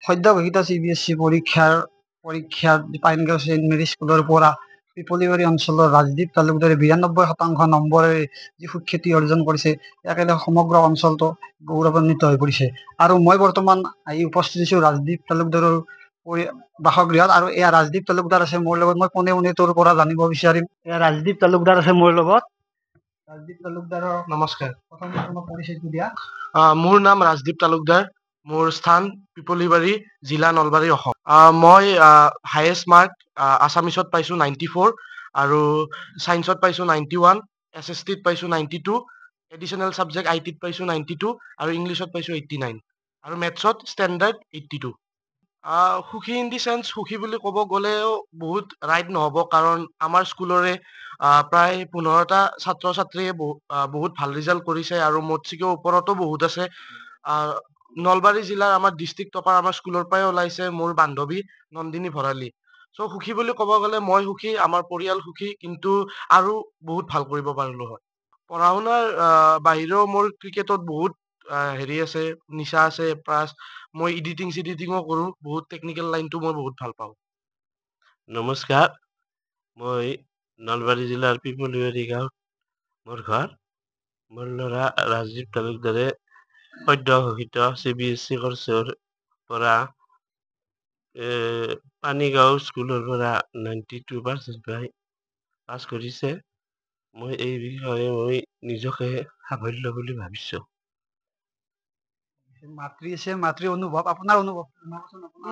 সদ্য ঘোষিত CBSE পৰীক্ষাৰ পাইনগাঁও ছেইণ্ট মেৰী স্কুলৰ পৰা পিপলিবাৰী অঞ্চলৰ ৰাজদীপ তালুকদাৰে 92% নম্বৰেৰে যি সুখ্যাতি অৰ্জন কৰিছে, ইয়াকে লৈ সমগ্ৰ অঞ্চলটো গৌৰৱান্বিত হৈ পৰিছে। আৰু মই বৰ্তমান আহি উপস্থিত হৈছোঁ ৰাজদীপ তালুকদাৰৰ বাসগৃহত। আৰু এয়া ৰাজদীপ তালুকদাৰ আছে মোৰ লগত। মই পোনে পোনে তোৰ পৰা জানিব বিচাৰিম। এয়া ৰাজদীপ তালুকদাৰ আছে মোৰ লগত। ৰাজদীপ তালুকদাৰৰ নমস্কাৰ। প্ৰথমে তোমাক পৰিচয়টো দিয়া। মোৰ নাম ৰাজদীপ তালুকদাৰ। মোৰ স্থান পিপলিবাৰী, জিলা নলবাৰী, অসম। মই হায়েষ্ট মাৰ্ক আছামিছত পাইছোঁ 94, আৰু ছায়েন্সত পাইছোঁ 91, SSTত পাইছোঁ 92, এডিচনেল ছাবজেক্ট ITত পাইছোঁ 92, আৰু ইংলিছত পাইছোঁ 89, আৰু মেথছত ষ্টেণ্ডাৰ্ড 82। সুখী ইন দি চেন্স, সুখী বুলি ক'ব গ'লেও বহুত ৰাইট নহ'ব, কাৰণ আমাৰ স্কুলৰে প্ৰায় 15টা ছাত্ৰ ছাত্ৰীয়ে বহুত ভাল ৰিজাল্ট কৰিছে, আৰু মোতচিকেও ওপৰতো বহুত আছে। নলবাৰী জিলাৰ আমাৰ ডিষ্ট্ৰিক্ট টপাৰ আমাৰ স্কুলৰ পৰাই ওলাইছে, মোৰ বান্ধৱী নন্দিনী ভৰালী। চ' সুখী বুলি ক'ব গ'লে মই সুখী, আমাৰ পৰিয়াল সুখী, কিন্তু আৰু বহুত ভাল কৰিব পাৰিলো হয়। পঢ়া শুনাৰ বাহিৰেও মোৰ ক্ৰিকেটত বহুত হেৰি আছে, নিচা আছে। প্লাছ মই চিডিটিঙো কৰোঁ। বহুত টেকনিকেল লাইনটো মই বহুত ভাল পাওঁ। নমস্কাৰ, মই নলবাৰী জিলাৰ পিপলিবাৰী গাঁৱত মোৰ ঘৰ। মোৰ ল'ৰা ৰাজদীপ তালুকদাৰে সদ্য ঘোষিত CBSE কৰ্চৰ পৰা পানীগাঁও স্কুলৰ পৰা 92% পাই পাছ কৰিছে। মই এই বিষয়ে নিজকে সাফল্য বুলি ভাবিছোঁ। মাতৃ আছে, মাতৃ অনুভৱ, আপোনাৰ অনুভৱ?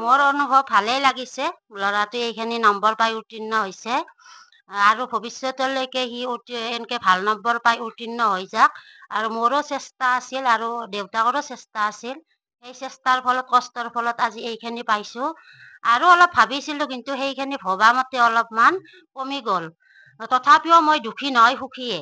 মোৰ অনুভৱ ভালেই লাগিছে। ল'ৰাটোৱে এইখিনি নম্বৰ পাই উত্তীৰ্ণ হৈছে, আৰু ভৱিষ্যতলৈকে সি এনেকে ভাল নম্বৰ পাই উত্তীৰ্ণ হৈ যাক। আৰু মোৰো চেষ্টা আছিল, আৰু দেউতাকৰো চেষ্টা আছিল। সেই চেষ্টাৰ ফলত, কষ্টৰ ফলত আজি এইখিনি পাইছোঁ। আৰু অলপ ভাবিছিলোঁ, কিন্তু সেইখিনি ভবা মতে অলপমান কমি গ'ল। তথাপিও মই দুখী নহয়, সুখীয়ে।